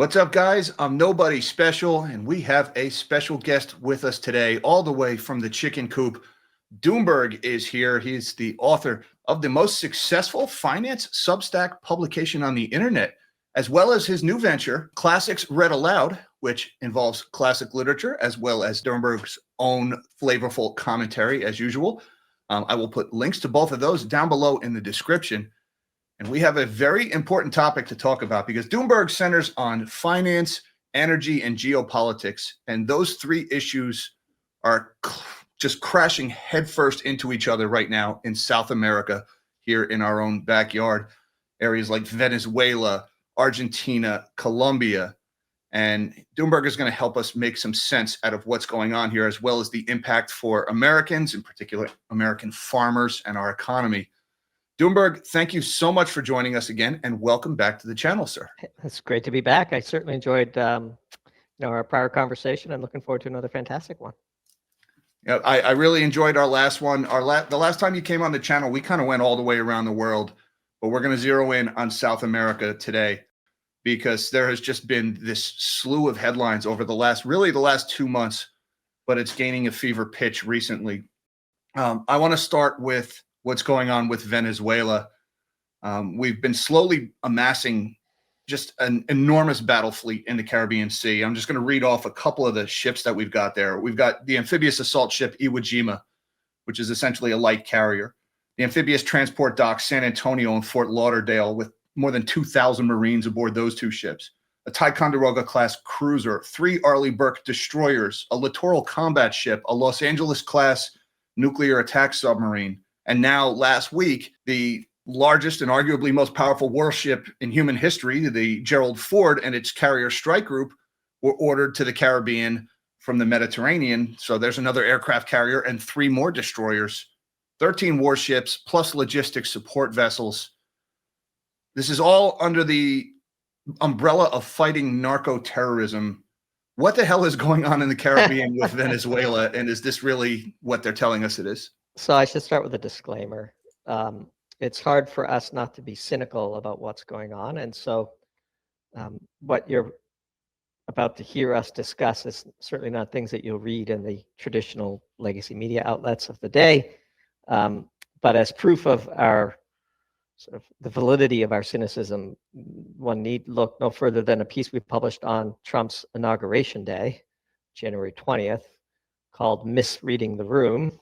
What's up, guys? I'm Nobody Special, and we have a special guest with us today, all the way from the chicken coop. Doomberg is here. He's the author of the most successful finance Substack publication on the internet, as well as his new venture, Classics Read Aloud, which involves classic literature, as well as Doomberg's own flavorful commentary, as usual. I will put links to both of those down below in the description. And we have a very important topic to talk about because Doomberg centers on finance, energy, and geopolitics. And those three issues are just crashing headfirst into each other right now in South America, here in our own backyard. Areas like Venezuela, Argentina, Colombia. And Doomberg is going to help us make some sense out of what's going on here, as well as the impact for Americans, in particular American farmers, and our economy. Doomberg, thank you so much for joining us again, and welcome back to the channel, sir. It's great to be back. I certainly enjoyed our prior conversation. I'm looking forward to another fantastic one. Yeah, I really enjoyed our last one. The last time you came on the channel, we kind of went all the way around the world, but we're going to zero in on South America today because there has just been this slew of headlines over the last 2 months, but it's gaining a fever pitch recently. I want to start with what's going on with Venezuela. We've been slowly amassing just an enormous battle fleet in the Caribbean Sea. I'm just going to read off a couple of the ships that we've got there. We've got the amphibious assault ship Iwo Jima, which is essentially a light carrier. The amphibious transport dock San Antonio and Fort Lauderdale, with more than 2,000 Marines aboard those two ships. A Ticonderoga-class cruiser, 3 Arleigh Burke destroyers, a littoral combat ship, a Los Angeles-class nuclear attack submarine, and now, last week, the largest and arguably most powerful warship in human history, the Gerald Ford and its carrier strike group, were ordered to the Caribbean from the Mediterranean. So there's another aircraft carrier and 3 more destroyers, 13 warships, plus logistics support vessels. This is all under the umbrella of fighting narco terrorism. What the hell is going on in the Caribbean with Venezuela? And is this really what they're telling us it is? So I should start with a disclaimer. It's hard for us not to be cynical about what's going on. And so what you're about to hear us discuss is certainly not things that you'll read in the traditional legacy media outlets of the day. But as proof of our sort of the validity of our cynicism, one need look no further than a piece we published on Trump's inauguration day, January 20th, called Misreading the Room.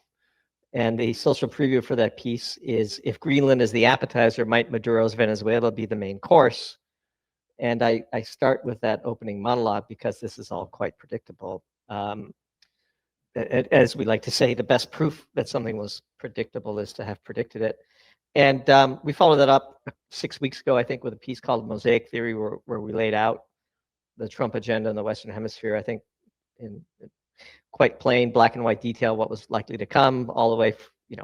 And the social preview for that piece is, if Greenland is the appetizer, might Maduro's Venezuela be the main course? And I start with that opening monologue because this is all quite predictable. As we like to say, the best proof that something was predictable is to have predicted it. And we followed that up 6 weeks ago, I think, with a piece called Mosaic Theory, where we laid out the Trump agenda in the Western Hemisphere, I think, in quite plain black and white detail, what was likely to come, all the way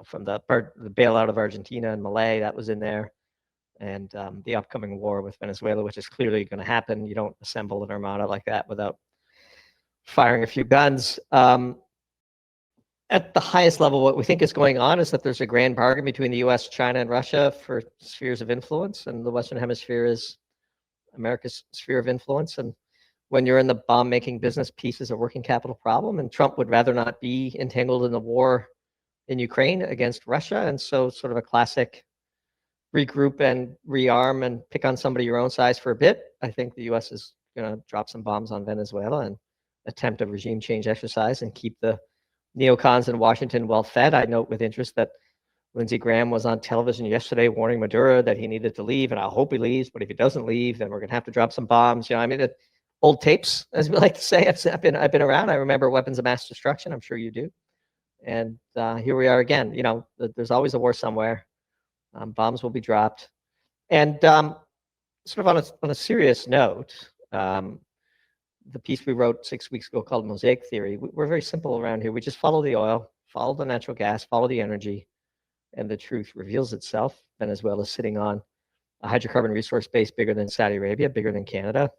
from the bailout of Argentina and Milei, that was in there, and the upcoming war with Venezuela, which is clearly going to happen. You don't assemble an armada like that without firing a few guns. At the highest level, what we think is going on is that there's a grand bargain between the US, China, and Russia for spheres of influence, and the Western Hemisphere is America's sphere of influence. And when you're in the bomb-making business, peace is a working capital problem, and Trump would rather not be entangled in the war in Ukraine against Russia. And so sort of a classic regroup and rearm and pick on somebody your own size for a bit. I think the US is going to drop some bombs on Venezuela and attempt a regime change exercise and keep the neocons in Washington well fed. I note with interest that Lindsey Graham was on television yesterday warning Maduro that he needed to leave, and I hope he leaves, but if he doesn't leave, then we're going to have to drop some bombs. Old tapes, as we like to say. I've been around. I remember weapons of mass destruction. I'm sure you do. And here we are again. There's always a war somewhere. Bombs will be dropped. And sort of on a serious note, the piece we wrote 6 weeks ago called Mosaic Theory, we're very simple around here. We just follow the oil, follow the natural gas, follow the energy, and the truth reveals itself. Venezuela is sitting on a hydrocarbon resource base bigger than Saudi Arabia, bigger than Canada.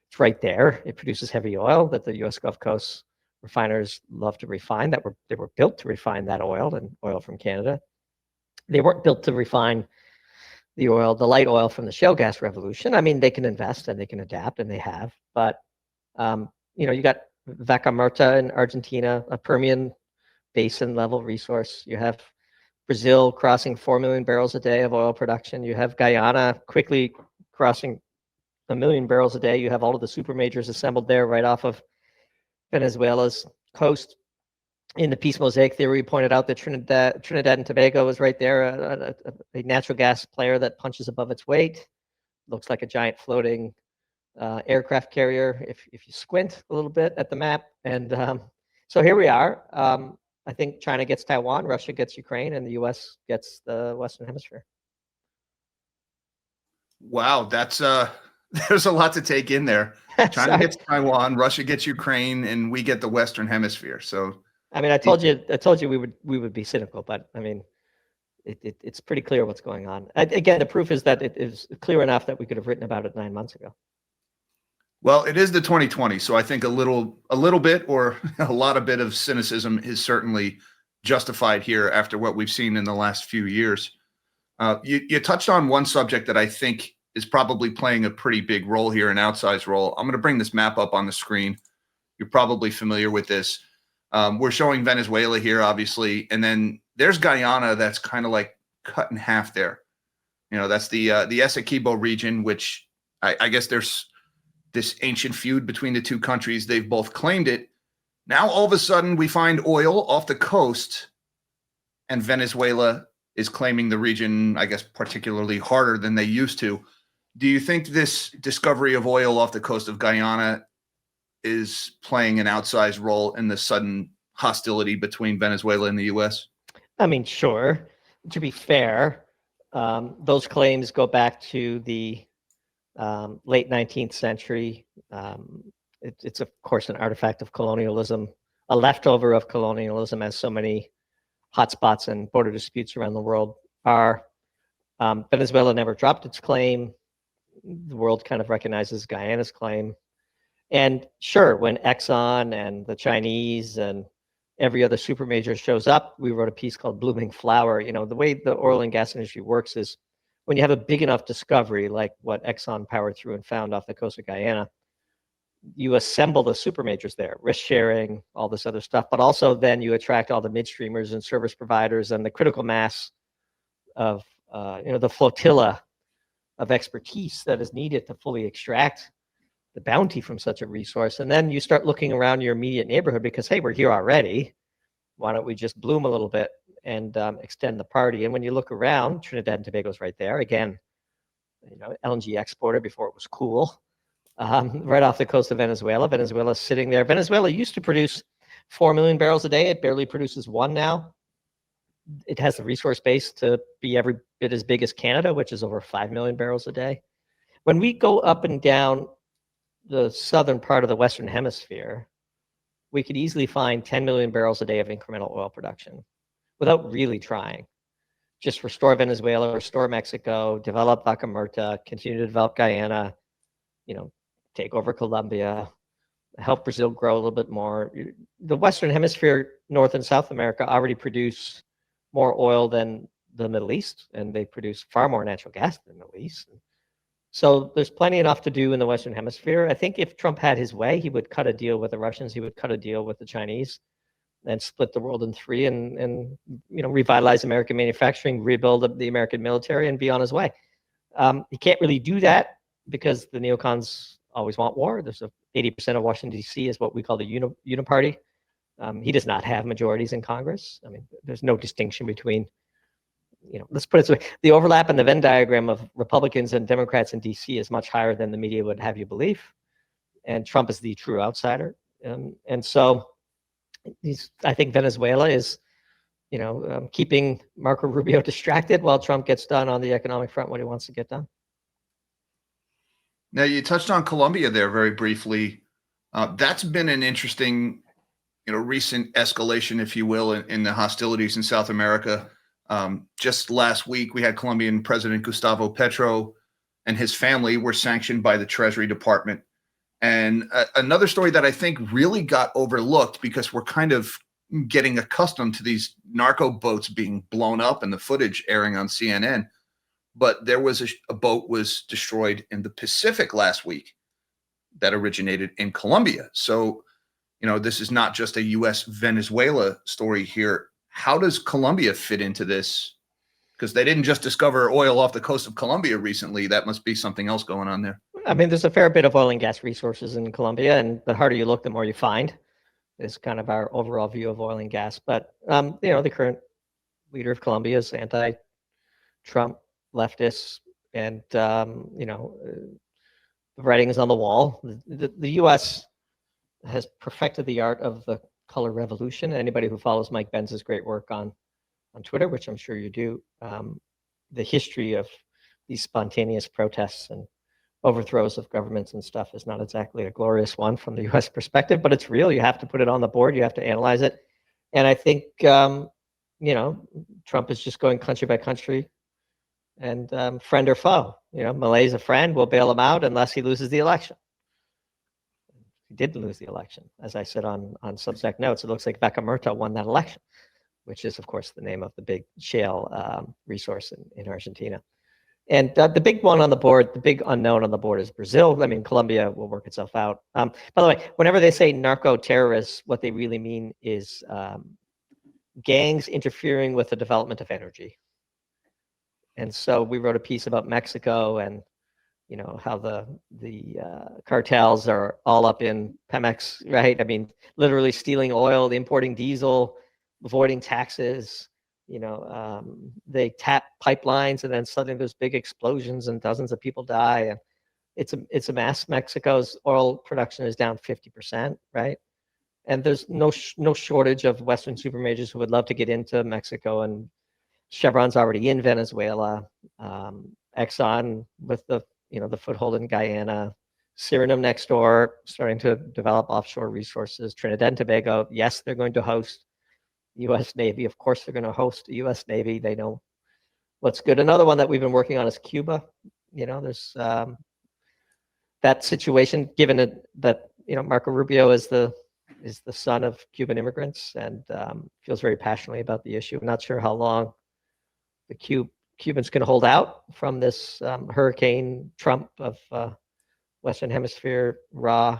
It's right there. It produces heavy oil that the U.S. Gulf Coast refiners love to refine. They were built to refine that oil and oil from Canada. They weren't built to refine the light oil from the shale gas revolution. I mean, they can invest and they can adapt, and they have. But you got Vaca Muerta in Argentina, a Permian basin level resource. You have Brazil crossing 4 million barrels a day of oil production. You have Guyana quickly crossing 1 million barrels a day. You have all of the super majors assembled there right off of Venezuela's coast. In the Peace Mosaic theory, we pointed out that Trinidad and Tobago is right there, a natural gas player that punches above its weight. Looks like a giant floating aircraft carrier if you squint a little bit at the map. And so here we are. I think China gets Taiwan, Russia gets Ukraine, and the U.S. gets the Western Hemisphere. Wow, that's there's a lot to take in there. China gets Taiwan, Russia gets Ukraine, and we get the Western Hemisphere. So I mean, I told you we would be cynical, but I mean, it's pretty clear what's going on. Again, the proof is that it is clear enough that we could have written about it 9 months ago. Well, it is the 2020, so I think a little bit or a lot of bit of cynicism is certainly justified here after what we've seen in the last few years. You touched on one subject that I think is probably playing a pretty big role here, an outsized role. I'm going to bring this map up on the screen. You're probably familiar with this. We're showing Venezuela here, obviously, and then there's Guyana that's kind of like cut in half there. That's the Essequibo region, which I guess there's this ancient feud between the two countries. They've both claimed it. Now, all of a sudden, we find oil off the coast, and Venezuela is claiming the region, I guess, particularly harder than they used to. Do you think this discovery of oil off the coast of Guyana is playing an outsized role in the sudden hostility between Venezuela and the U.S.? I mean, sure. To be fair, those claims go back to the late 19th century. It's, of course, an artifact of colonialism, a leftover of colonialism, as so many hotspots and border disputes around the world are. Venezuela never dropped its claim. The world kind of recognizes Guyana's claim. And sure, when Exxon and the Chinese and every other super major shows up, we wrote a piece called Blooming Flower. The way the oil and gas industry works is when you have a big enough discovery, like what Exxon powered through and found off the coast of Guyana, you assemble the super majors there, risk sharing, all this other stuff, but also then you attract all the midstreamers and service providers and the critical mass of, the flotilla of expertise that is needed to fully extract the bounty from such a resource. And then you start looking around your immediate neighborhood because, hey, we're here already. Why don't we just bloom a little bit and extend the party? And when you look around, Trinidad and Tobago is right there. Again, LNG exporter before it was cool. Right off the coast of Venezuela. Venezuela's sitting there. Venezuela used to produce 4 million barrels a day. It barely produces 1 now. It has the resource base to be every bit as big as Canada, which is over 5 million barrels a day. When we go up and down the southern part of the Western Hemisphere, we could easily find 10 million barrels a day of incremental oil production without really trying. Just restore Venezuela, restore Mexico, develop Vaca Muerta, continue to develop Guyana, take over Colombia, help Brazil grow a little bit more. The Western Hemisphere, North and South America, already produce more oil than the Middle East, and they produce far more natural gas than the Middle East. So there's plenty enough to do in the Western Hemisphere. I think if Trump had his way, he would cut a deal with the Russians, he would cut a deal with the Chinese, and split the world in 3 and revitalize American manufacturing, rebuild the American military, and be on his way. He can't really do that because the neocons always want war. There's 80% of Washington, D.C. is what we call the uniparty. He does not have majorities in Congress. I mean, there's no distinction between, let's put it this way. The overlap in the Venn diagram of Republicans and Democrats in D.C. is much higher than the media would have you believe. And Trump is the true outsider. And so I think Venezuela is, keeping Marco Rubio distracted while Trump gets done on the economic front what he wants to get done. Now, you touched on Colombia there very briefly. That's been an interesting, recent escalation, if you will, in the hostilities in South America. Just last week, we had Colombian President Gustavo Petro and his family were sanctioned by the Treasury Department. And another story that I think really got overlooked because we're kind of getting accustomed to these narco boats being blown up and the footage airing on CNN. but there was a boat was destroyed in the Pacific last week that originated in Colombia. So, this is not just a U.S. Venezuela story here. How does Colombia fit into this? Because they didn't just discover oil off the coast of Colombia recently. That must be something else going on there. I mean, there's a fair bit of oil and gas resources in Colombia, and the harder you look, the more you find. Is kind of our overall view of oil and gas. But the current leader of Colombia is anti-Trump leftist, and the writing is on the wall. The U.S. has perfected the art of the color revolution. Anybody who follows Mike Benz's great work on Twitter, which I'm sure you do, the history of these spontaneous protests and overthrows of governments and stuff is not exactly a glorious one from the U.S. perspective, but it's real. You have to put it on the board. You have to analyze it. And I think, Trump is just going country by country and friend or foe. Milei's a friend. We'll bail him out unless he loses the election. He did lose the election. As I said on Substack Notes, it looks like Vaca Muerta won that election, which is, of course, the name of the big shale resource in Argentina. And the big one on the board, the big unknown on the board is Brazil. I mean, Colombia will work itself out. By the way, whenever they say narco-terrorists, what they really mean is gangs interfering with the development of energy. And so we wrote a piece about Mexico and, how the cartels are all up in Pemex, right? I mean, literally stealing oil, importing diesel, avoiding taxes. They tap pipelines and then suddenly there's big explosions and dozens of people die. And it's a mess. Mexico's oil production is down 50%, right? And there's no shortage of Western super majors who would love to get into Mexico, and Chevron's already in Venezuela. Exxon with the foothold in Guyana, Suriname next door, starting to develop offshore resources. Trinidad and Tobago, yes, they're going to host U.S. Navy. Of course, they're going to host the U.S. Navy. They know what's good. Another one that we've been working on is Cuba. There's that situation, given that Marco Rubio is the son of Cuban immigrants and feels very passionately about the issue. I'm not sure how long the Cubans can hold out from this Hurricane Trump of Western Hemisphere raw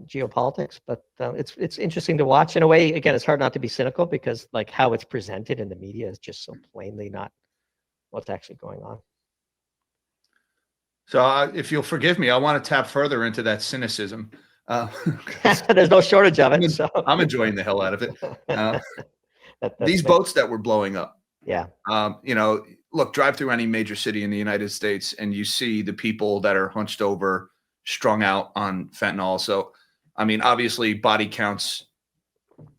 geopolitics, but it's interesting to watch. In a way, again, it's hard not to be cynical because like how it's presented in the media is just so plainly not what's actually going on. So if you'll forgive me, I want to tap further into that cynicism. There's no shortage of it. I'm enjoying the hell out of it. These fair. boats that were blowing up. Yeah. Look, drive through any major city in the United States and you see the people that are hunched over, strung out on fentanyl. So, I mean, obviously body counts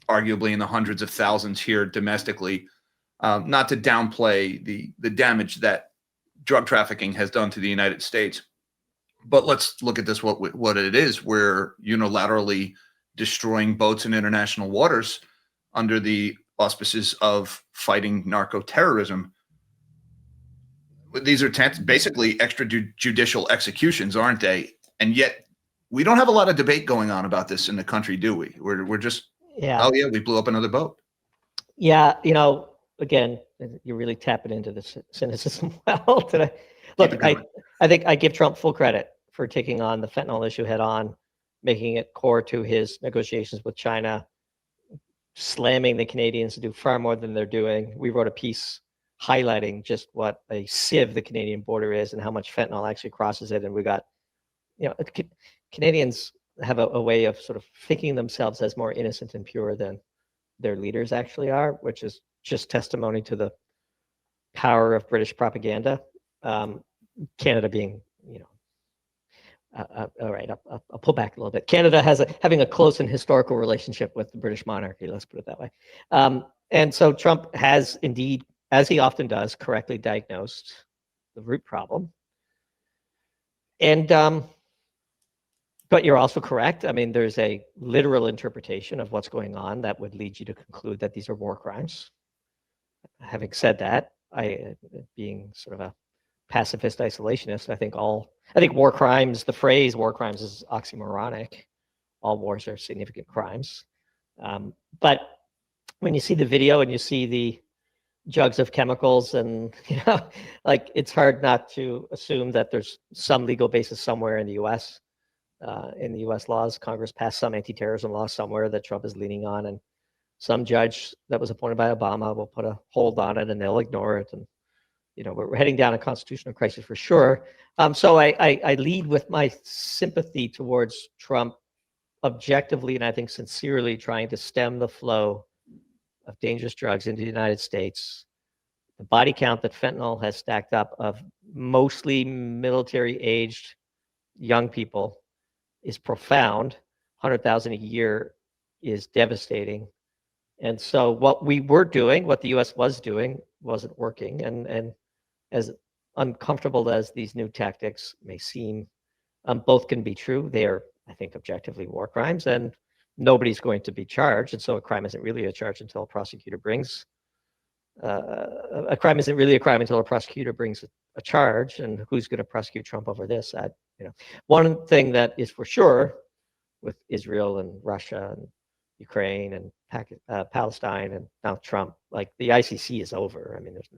arguably in the hundreds of thousands here domestically, not to downplay the damage that drug trafficking has done to the United States. But let's look at this, what it is. We're unilaterally destroying boats in international waters under the auspices of fighting narco terrorism. These are basically extrajudicial executions, aren't they? And yet we don't have a lot of debate going on about this in the country, do we? We're just, oh yeah, we blew up another boat. Yeah, again, you're really tapping into the cynicism well today. Look, I think I give Trump full credit for taking on the fentanyl issue head on, making it core to his negotiations with China, slamming the Canadians to do far more than they're doing. We wrote a piece highlighting just what a sieve the Canadian border is and how much fentanyl actually crosses it. And we got, Canadians have a way of sort of thinking themselves as more innocent and pure than their leaders actually are, which is just testimony to the power of British propaganda. Canada being, all right, I'll pull back a little bit. Canada having a close and historical relationship with the British monarchy, let's put it that way. And so Trump has indeed, as he often does, correctly diagnosed the root problem. And but you're also correct. I mean, there's a literal interpretation of what's going on that would lead you to conclude that these are war crimes. Having said that, being sort of a pacifist isolationist, I think war crimes, the phrase war crimes is oxymoronic. All wars are significant crimes. But when you see the video and you see jugs of chemicals, and like it's hard not to assume that there's some legal basis somewhere in the U.S. In the U.S. laws. Congress passed some anti-terrorism law somewhere that Trump is leaning on, and some judge that was appointed by Obama will put a hold on it, and they'll ignore it. And we're heading down a constitutional crisis for sure. So I lead with my sympathy towards Trump, objectively, and I think sincerely, trying to stem the flow of dangerous drugs into the United States. The body count that fentanyl has stacked up of mostly military-aged young people is profound. 100,000 a year is devastating. And so what we were doing, what the U.S. was doing, wasn't working. And as uncomfortable as these new tactics may seem, both can be true. They are, I think, objectively war crimes, and nobody's going to be charged. And so a crime isn't really a charge until a prosecutor brings a crime isn't really a crime until a prosecutor brings a charge. And who's going to prosecute Trump over this? One thing that is for sure with Israel and Russia and Ukraine and Palestine and now Trump, like the ICC is over. I mean, there's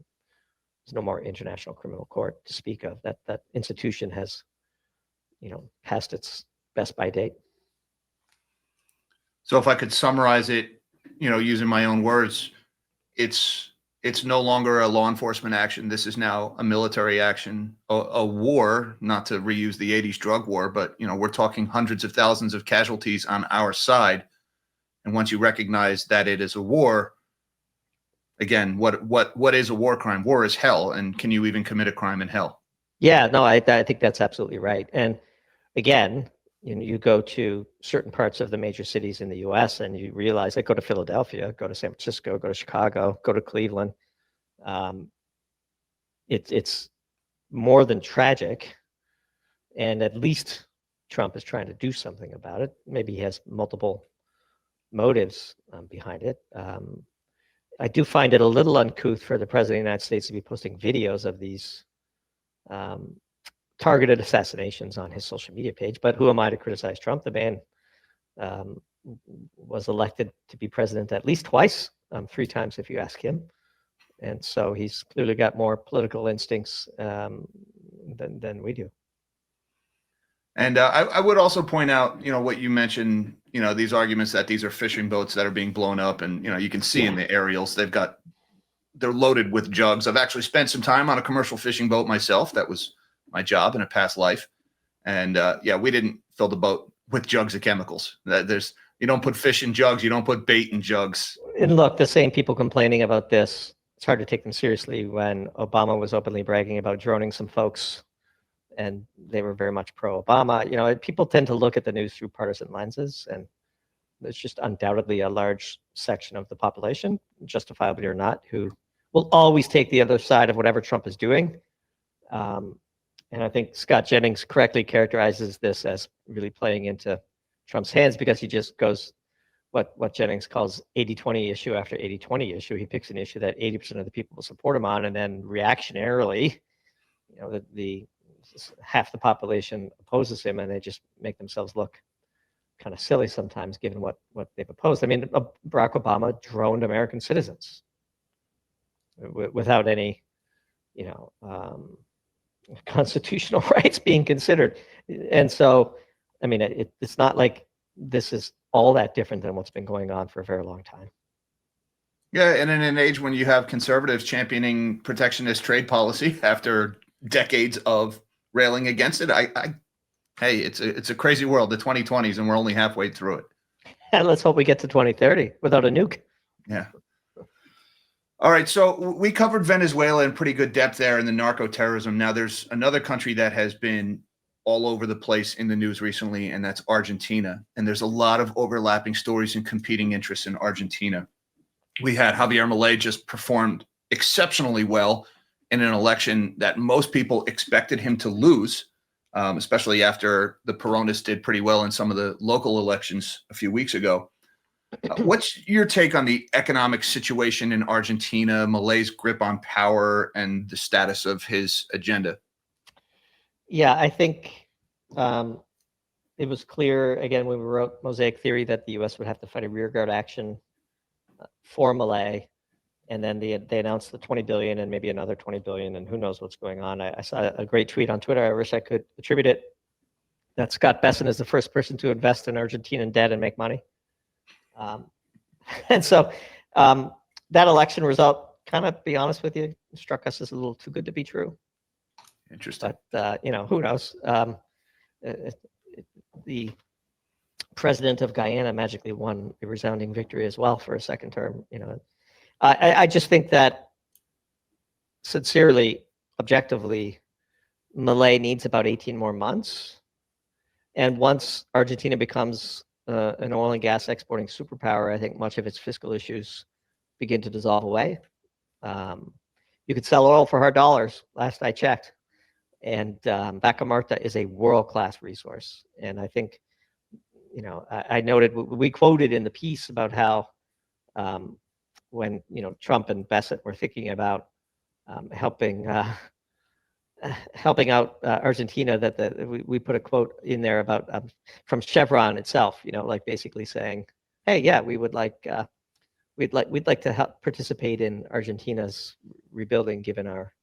no more International Criminal Court to speak of. That institution has, passed its best by date. So if I could summarize it, using my own words, it's no longer a law enforcement action. This is now a military action, a war, not to reuse the 80s drug war, but we're talking hundreds of thousands of casualties on our side. And once you recognize that it is a war, again, what is a war crime? War is hell. And can you even commit a crime in hell? Yeah, no, I think that's absolutely right. And again, you go to certain parts of the major cities in the U.S. and you realize, like, go to Philadelphia, go to San Francisco, go to Chicago, go to Cleveland. It's more than tragic, and at least Trump is trying to do something about it. Maybe he has multiple motives behind it. I do find it a little uncouth for the president of the United States to be posting videos of these targeted assassinations on his social media page. But who am I to criticize Trump? The man was elected to be president at least twice, 3 times if you ask him. And so he's clearly got more political instincts than we do. And I would also point out, what you mentioned, these arguments that these are fishing boats that are being blown up. And, you can see in the aerials, they're loaded with jugs. I've actually spent some time on a commercial fishing boat myself. That was my job in a past life. And we didn't fill the boat with jugs of chemicals. You don't put fish in jugs. You don't put bait in jugs. And look, the same people complaining about this, it's hard to take them seriously when Obama was openly bragging about droning some folks, and they were very much pro-Obama. People tend to look at the news through partisan lenses, and there's just undoubtedly a large section of the population, justifiably or not, who will always take the other side of whatever Trump is doing. And I think Scott Jennings correctly characterizes this as really playing into Trump's hands, because he just goes what Jennings calls 80-20 issue after 80-20 issue. He picks an issue that 80% of the people will support him on, and then reactionarily, the half the population opposes him, and they just make themselves look kind of silly sometimes, given what they've opposed. I mean, Barack Obama droned American citizens without any, constitutional rights being considered. And so, I mean, it's not like this is all that different than what's been going on for a very long time. Yeah, and in an age when you have conservatives championing protectionist trade policy after decades of railing against it, hey, it's a crazy world, the 2020s, and we're only halfway through it. And let's hope we get to 2030 without a nuke. Yeah. All right, so we covered Venezuela in pretty good depth there, and the narco terrorism. Now there's another country that has been all over the place in the news recently, and that's Argentina. And there's a lot of overlapping stories and competing interests in Argentina. We had Javier Milei just performed exceptionally well in an election that most people expected him to lose, especially after the Peronists did pretty well in some of the local elections a few weeks ago. What's your take on the economic situation in Argentina, Milei's grip on power, and the status of his agenda? Yeah, I think it was clear, again, when we wrote Mosaic Theory, that the U.S. would have to fight a rearguard action for Milei. And then they announced the 20 billion and maybe another 20 billion, and who knows what's going on. I saw a great tweet on Twitter. I wish I could attribute it, that Scott Besson is the first person to invest in Argentinian debt and make money. And so that election result, kind of, be honest with you, struck us as a little too good to be true. Interesting. But, who knows? The president of Guyana magically won a resounding victory as well for a second term. I just think that, sincerely, objectively, Milei needs about 18 more months. And once Argentina becomes an oil and gas exporting superpower, I think much of its fiscal issues begin to dissolve away. You could sell oil for hard dollars, last I checked. And Vaca Muerta is a world-class resource. And I think, I noted, we quoted in the piece about how when, Trump and Besson were thinking about helping out Argentina, that we put a quote in there about from Chevron itself, like basically saying, hey, yeah, we'd like to help participate in Argentina's rebuilding, given our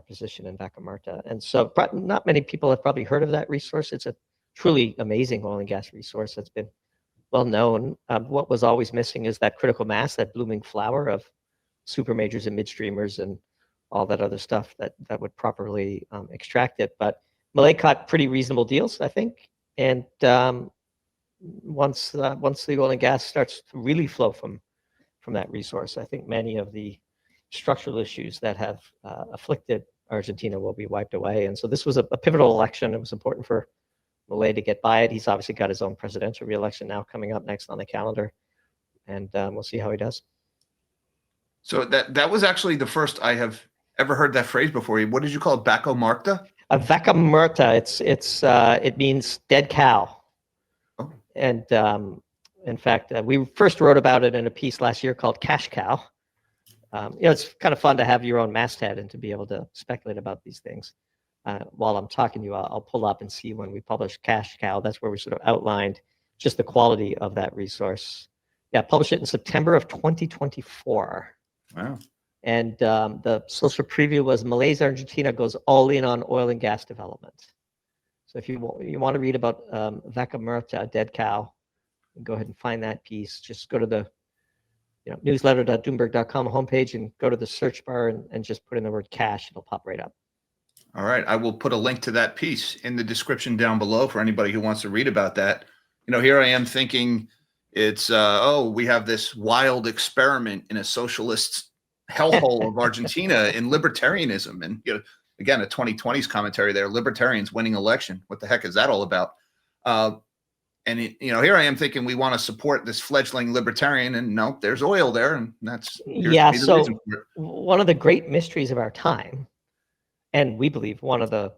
position in Vaca Muerta. And so not many people have probably heard of that resource. It's a truly amazing oil and gas resource that's been well known. What was always missing is that critical mass, that blooming flower of super majors and midstreamers and all that other stuff that would properly extract it. But Milei cut pretty reasonable deals, I think. And once the oil and gas starts to really flow from that resource, I think many of the structural issues that have afflicted Argentina will be wiped away. And so this was a pivotal election. It was important for Milei to get by it. He's obviously got his own presidential reelection now coming up next on the calendar, and we'll see how he does. So that was actually the first I have ever heard that phrase before. What did you call it? Vaca Muerta? Vaca Muerta. It means dead cow. Oh. And in fact, we first wrote about it in a piece last year called Cash Cow. It's kind of fun to have your own masthead and to be able to speculate about these things. While I'm talking to you, I'll pull up and see when we published Cash Cow. That's where we sort of outlined just the quality of that resource. Yeah, published it in September of 2024. Wow. And the social preview was Milei's Argentina goes all in on oil and gas development. So if you want to read about Vaca Muerta, dead cow, go ahead and find that piece. Just go to the newsletter.doomberg.com homepage and go to the search bar and just put in the word cash. It'll pop right up. All right. I will put a link to that piece in the description down below for anybody who wants to read about that. Here I am thinking it's, we have this wild experiment in a socialist hellhole of Argentina in libertarianism. And, again, a 2020s commentary there, libertarians winning election. What the heck is that all about? And here I am thinking we want to support this fledgling libertarian, and no, there's oil there, and that's so one of the great mysteries of our time, and we believe one of the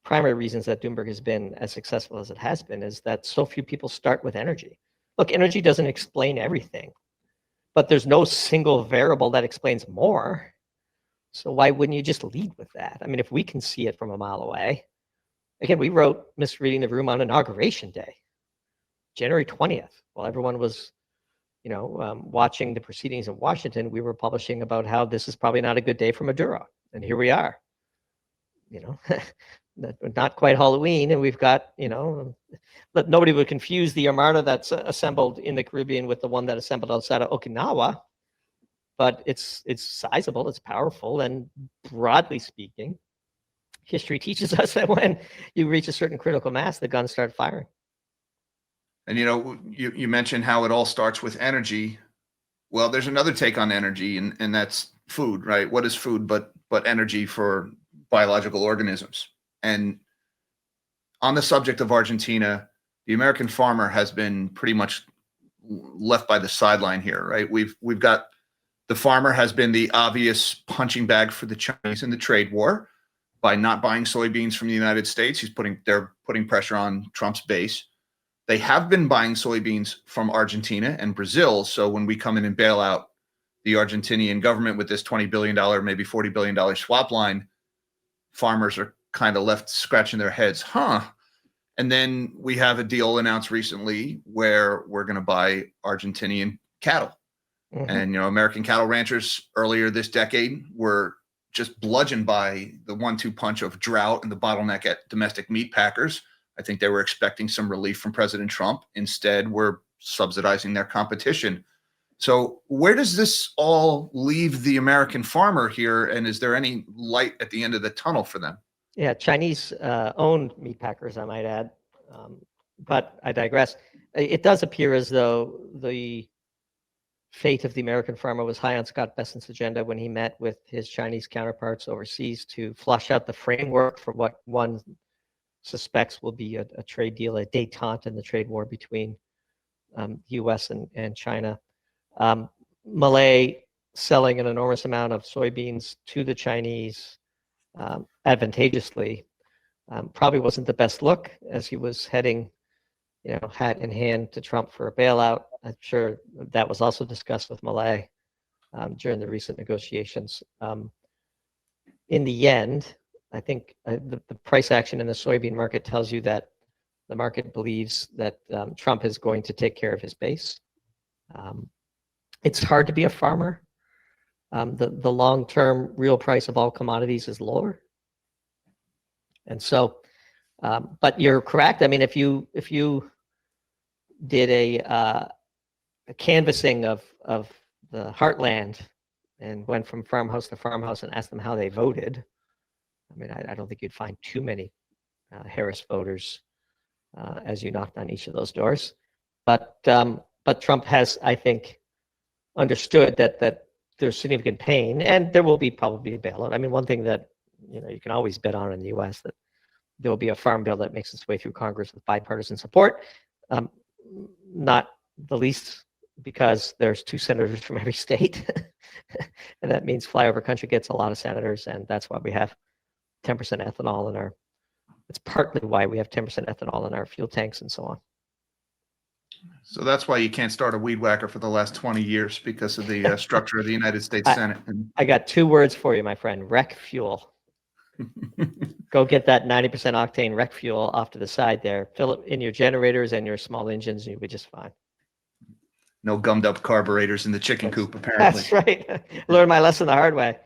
primary reasons that Doomberg has been as successful as it has been, is that so few people start with energy. Look, energy doesn't explain everything, but there's no single variable that explains more. So why wouldn't you just lead with that? I mean, if we can see it from a mile away. Again, we wrote Misreading the Room on Inauguration Day, January 20th, while everyone was, watching the proceedings in Washington. We were publishing about how this is probably not a good day for Maduro. And here we are, not quite Halloween. And we've got, but nobody would confuse the armada that's assembled in the Caribbean with the one that assembled outside of Okinawa. But it's sizable, it's powerful. And broadly speaking, history teaches us that when you reach a certain critical mass, the guns start firing. And you mentioned how it all starts with energy. Well, there's another take on energy, and that's food, right? What is food but energy for biological organisms? And on the subject of Argentina, the American farmer has been pretty much left by the sideline here, right? We've got the farmer has been the obvious punching bag for the Chinese in the trade war by not buying soybeans from the United States. They're putting pressure on Trump's base. They have been buying soybeans from Argentina and Brazil. So when we come in and bail out the Argentinian government with this $20 billion, maybe $40 billion swap line, farmers are kind of left scratching their heads. And then we have a deal announced recently where we're going to buy Argentinian cattle. And, American cattle ranchers earlier this decade were just bludgeoned by the 1-2 punch of drought and the bottleneck at domestic meat packers. I think they were expecting some relief from President Trump. Instead, we're subsidizing their competition. So where does this all leave the American farmer here? And is there any light at the end of the tunnel for them? Yeah, Chinese owned meat packers, I might add. But I digress. It does appear as though the fate of the American farmer was high on Scott Bessent's agenda when he met with his Chinese counterparts overseas to flush out the framework for what one suspects will be a trade deal, a détente in the trade war between the U.S. and China. Milei selling an enormous amount of soybeans to the Chinese advantageously probably wasn't the best look as he was heading, hat in hand to Trump for a bailout. I'm sure that was also discussed with Milei during the recent negotiations. In the end, I think the price action in the soybean market tells you that the market believes that Trump is going to take care of his base. It's hard to be a farmer. The long-term real price of all commodities is lower. And so, but you're correct. I mean, if you did a canvassing of the heartland and went from farmhouse to farmhouse and asked them how they voted, I mean, I don't think you'd find too many Harris voters as you knocked on each of those doors. But Trump has, I think, understood that there's significant pain, and there will be probably a bailout. I mean, one thing that you can always bet on in the U.S. that there will be a farm bill that makes its way through Congress with bipartisan support. Not the least because there's 2 senators from every state, and that means flyover country gets a lot of senators, and that's why we have 10% ethanol in our. It's partly why we have 10% ethanol in our fuel tanks and so on. So that's why you can't start a weed whacker for the last 20 years because of the structure of the United States Senate. I got 2 words for you, my friend: wreck fuel. Go get that 90% octane wreck fuel off to the side there. Fill it in your generators and your small engines, and you'll be just fine. No gummed up carburetors in the chicken coop, apparently. That's right. Learned my lesson the hard way.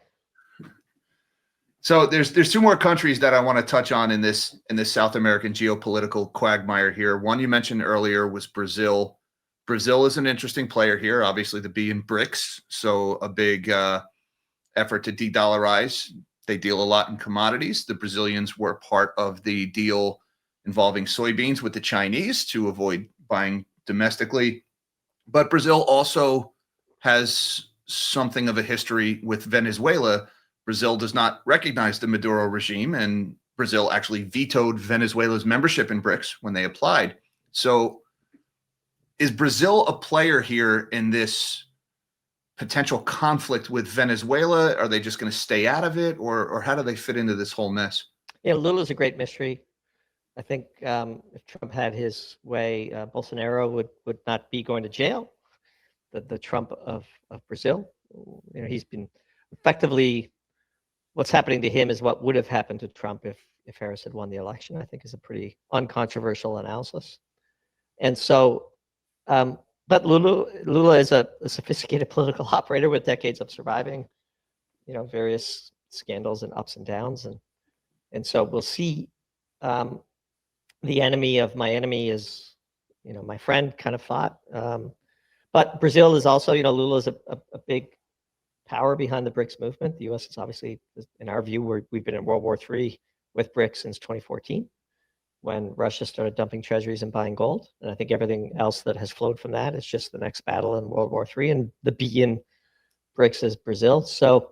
So there's 2 more countries that I want to touch on in this South American geopolitical quagmire here. One you mentioned earlier was Brazil. Brazil is an interesting player here, obviously the B in BRICS, so a big effort to de-dollarize. They deal a lot in commodities. The Brazilians were part of the deal involving soybeans with the Chinese to avoid buying domestically. But Brazil also has something of a history with Venezuela. Brazil does not recognize the Maduro regime, and Brazil actually vetoed Venezuela's membership in BRICS when they applied. So is Brazil a player here in this potential conflict with Venezuela? Are they just going to stay out of it, or how do they fit into this whole mess? Yeah, Lula's a great mystery. I think if Trump had his way, Bolsonaro would not be going to jail. The Trump of Brazil, he's been effectively. What's happening to him is what would have happened to Trump if Harris had won the election. I think is a pretty uncontroversial analysis. And so, but Lula is a sophisticated political operator with decades of surviving, various scandals and ups and downs, and so we'll see. The enemy of my enemy is, my friend kind of thought. But Brazil is also, Lula is a big power behind the BRICS movement. The U.S. is obviously, in our view, we've been in World War III with BRICS since 2014, when Russia started dumping treasuries and buying gold. And I think everything else that has flowed from that is just the next battle in World War III. And the B in BRICS is Brazil. So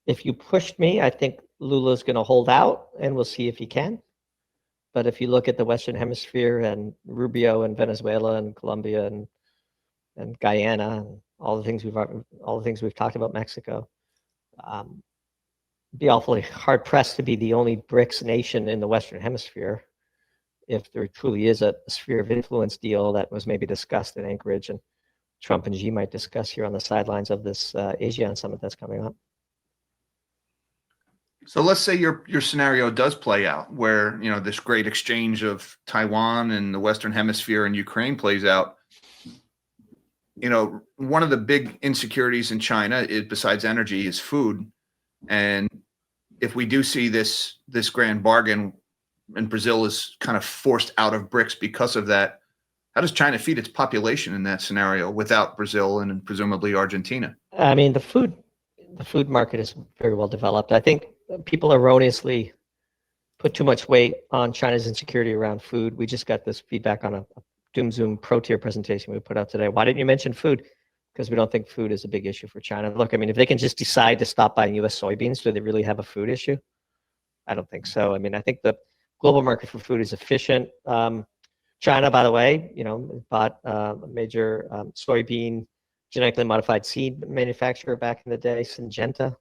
if you pushed me, I think Lula's going to hold out, and we'll see if he can. But if you look at the Western Hemisphere and Rubio and Venezuela and Colombia and Guyana and all the things we've talked about, Mexico, be awfully hard pressed to be the only BRICS nation in the Western Hemisphere if there truly is a sphere of influence deal that was maybe discussed in Anchorage and Trump and Xi might discuss here on the sidelines of this ASEAN summit that's coming up. So let's say your scenario does play out, where this great exchange of Taiwan and the Western Hemisphere and Ukraine plays out. one of the big insecurities in China is, besides energy, is food. And if we do see this grand bargain, and Brazil is kind of forced out of BRICS because of that, how does China feed its population in that scenario without Brazil and presumably Argentina? I mean, the food market is very well developed. I think people erroneously put too much weight on China's insecurity around food. We just got this feedback on a Doom Zoom Pro Tier presentation we put out today. Why didn't you mention food? Because we don't think food is a big issue for China. Look, I mean, if they can just decide to stop buying U.S. soybeans, do they really have a food issue? I don't think so. I mean, I think the global market for food is efficient. China, by the way, bought a major soybean genetically modified seed manufacturer back in the day, Syngenta.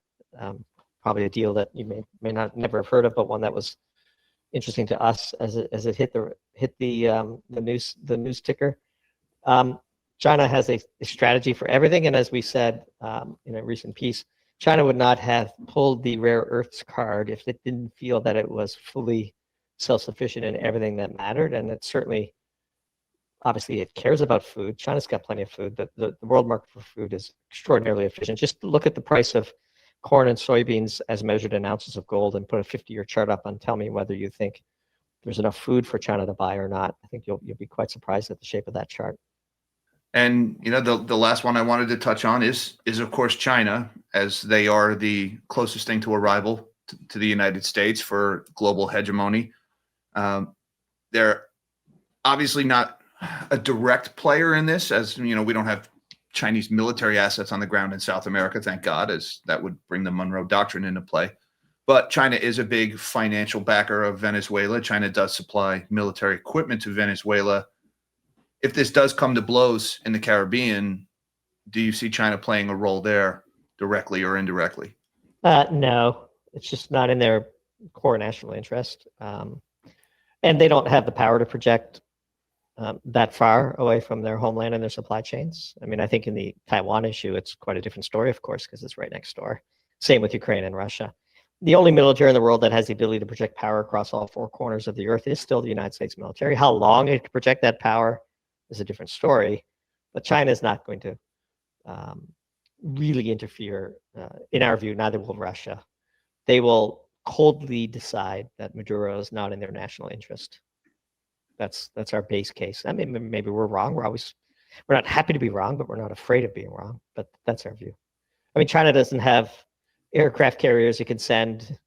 Probably a deal that you may not never have heard of, but one that was interesting to us as it hit the news ticker. China has a strategy for everything, and as we said in a recent piece, China would not have pulled the rare earths card if it didn't feel that it was fully self-sufficient in everything that mattered. And it certainly, obviously, it cares about food. China's got plenty of food. The world market for food is extraordinarily efficient. Just look at the price of corn and soybeans as measured in ounces of gold and put a 50-year chart up and tell me whether you think there's enough food for China to buy or not. I think you'll be quite surprised at the shape of that chart. And the last one I wanted to touch on is of course China, as they are the closest thing to a rival to the United States for global hegemony. They're obviously not a direct player in this, as we don't have Chinese military assets on the ground in South America, thank God, as that would bring the Monroe Doctrine into play. But China is a big financial backer of Venezuela. China does supply military equipment to Venezuela. If this does come to blows in the Caribbean, do you see China playing a role there directly or indirectly? No, it's just not in their core national interest. And they don't have the power to project that far away from their homeland and their supply chains. I mean, I think in the Taiwan issue, it's quite a different story, of course, because it's right next door. Same with Ukraine and Russia. The only military in the world that has the ability to project power across all four corners of the earth is still the United States military. How long it can project that power is a different story, but China is not going to really interfere. In our view, neither will Russia. They will coldly decide that Maduro is not in their national interest. That's our base case. I mean, maybe we're wrong. We're not happy to be wrong, but we're not afraid of being wrong. But that's our view. I mean, China doesn't have aircraft carriers you can send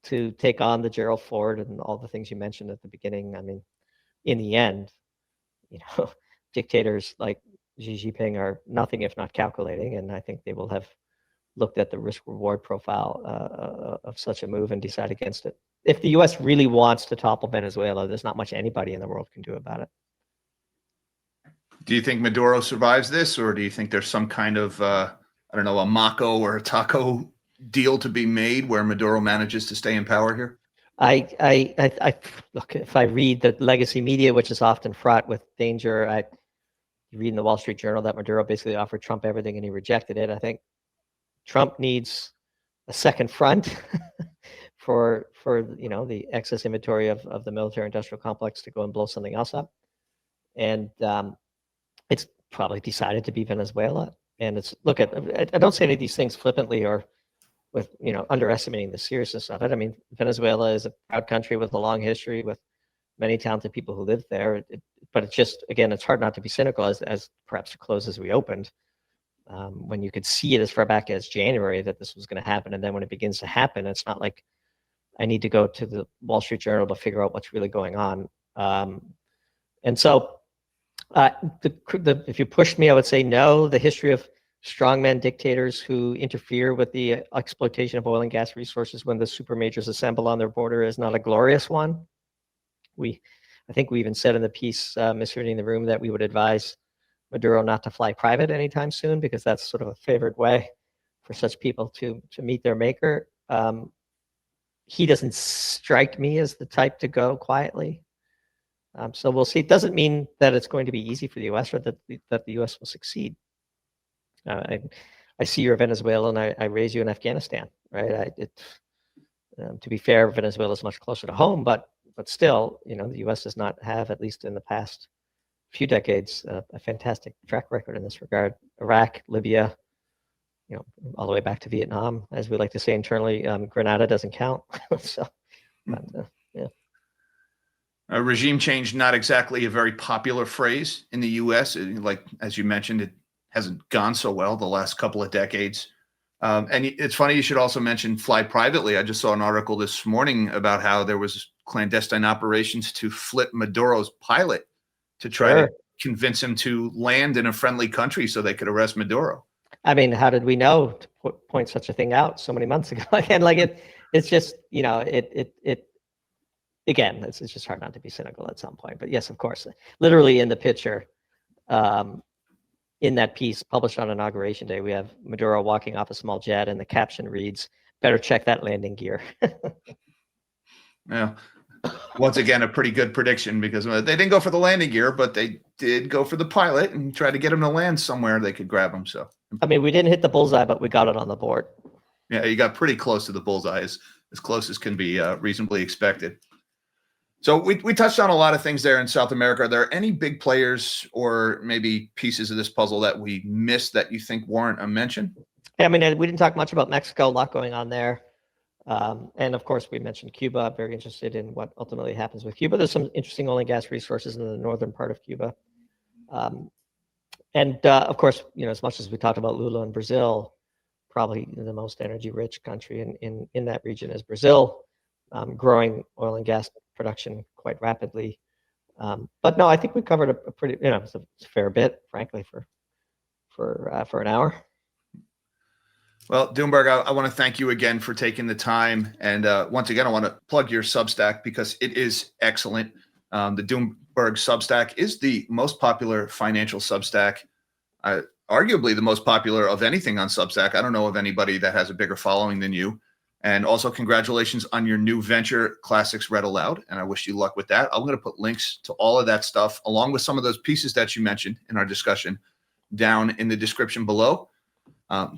to take on the Gerald Ford and all the things you mentioned at the beginning. I mean, in the end, dictators like Xi Jinping are nothing if not calculating, and I think they will have looked at the risk-reward profile of such a move and decide against it. If the U.S. really wants to topple Venezuela, there's not much anybody in the world can do about it. Do you think Maduro survives this, or do you think there's some kind of, a Mako or a taco deal to be made where Maduro manages to stay in power here? I look, if I read the legacy media, which is often fraught with danger, you read in the Wall Street Journal that Maduro basically offered Trump everything and he rejected it. I think Trump needs a second front for the excess inventory of the military industrial complex to go and blow something else up. And it's probably decided to be Venezuela. And I don't say any of these things flippantly or with underestimating the seriousness of it. I mean, Venezuela is a proud country with a long history, with many talented people who live there. But it's just, again, it's hard not to be cynical as perhaps to close as we opened. When you could see it as far back as January that this was going to happen. And then when it begins to happen, it's not like I need to go to the Wall Street Journal to figure out what's really going on. And so if you pushed me, I would say no. The history of strongman dictators who interfere with the exploitation of oil and gas resources when the super majors assemble on their border is not a glorious one. I think we even said in the piece, misreading the room, that we would advise Maduro not to fly private anytime soon, because that's sort of a favored way for such people to meet their maker. He doesn't strike me as the type to go quietly. So we'll see. It doesn't mean that it's going to be easy for the U.S. or that the U.S. will succeed. I see you're Venezuela and I raise you in Afghanistan, right? To be fair, Venezuela is much closer to home, but still, the U.S. does not have, at least in the past few decades, a fantastic track record in this regard. Iraq, Libya, all the way back to Vietnam, as we like to say internally. Grenada doesn't count. So, but, yeah. Regime change, not exactly a very popular phrase in the U.S. Like, as you mentioned, it hasn't gone so well the last couple of decades. And it's funny, you should also mention fly privately. I just saw an article this morning about how there was clandestine operations to flip Maduro's pilot to try to convince him to land in a friendly country so they could arrest Maduro. I mean, how did we know to point such a thing out so many months ago? Again, like it's just, again, it's just hard not to be cynical at some point. But yes, of course, literally in the picture, in that piece published on Inauguration Day, we have Maduro walking off a small jet, and the caption reads, "Better check that landing gear." Yeah. Once again, a pretty good prediction, because they didn't go for the landing gear, but they did go for the pilot and try to get him to land somewhere they could grab him. So, I mean, we didn't hit the bullseye, but we got it on the board. Yeah, you got pretty close to the bullseye, as close as can be reasonably expected. So we touched on a lot of things there in South America. Are there any big players or maybe pieces of this puzzle that we missed that you think warrant a mention? I mean, we didn't talk much about Mexico, a lot going on there. And of course, we mentioned Cuba. Very interested in what ultimately happens with Cuba. There's some interesting oil and gas resources in the northern part of Cuba. And of course, as much as we talked about Lula in Brazil, probably the most energy-rich country in that region is Brazil, growing oil and gas production quite rapidly. But no, I think we covered a pretty, it's a fair bit, frankly, for an hour. Well, Doomberg, I want to thank you again for taking the time. And once again, I want to plug your Substack because it is excellent. The Doomberg Substack is the most popular financial Substack, arguably the most popular of anything on Substack. I don't know of anybody that has a bigger following than you. And also congratulations on your new venture, Classics Read Aloud. And I wish you luck with that. I'm going to put links to all of that stuff, along with some of those pieces that you mentioned in our discussion, down in the description below.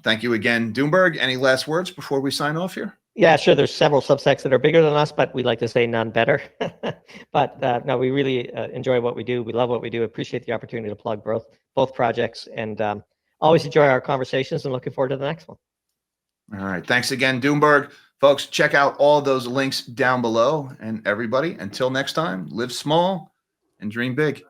Thank you again, Doomberg. Any last words before we sign off here? Yeah, sure. There's several Substacks that are bigger than us, but we like to say none better. But no, we really enjoy what we do. We love what we do. Appreciate the opportunity to plug both projects, and always enjoy our conversations, and looking forward to the next one. All right. Thanks again, Doomberg. Folks, check out all those links down below. And everybody, until next time, live small and dream big.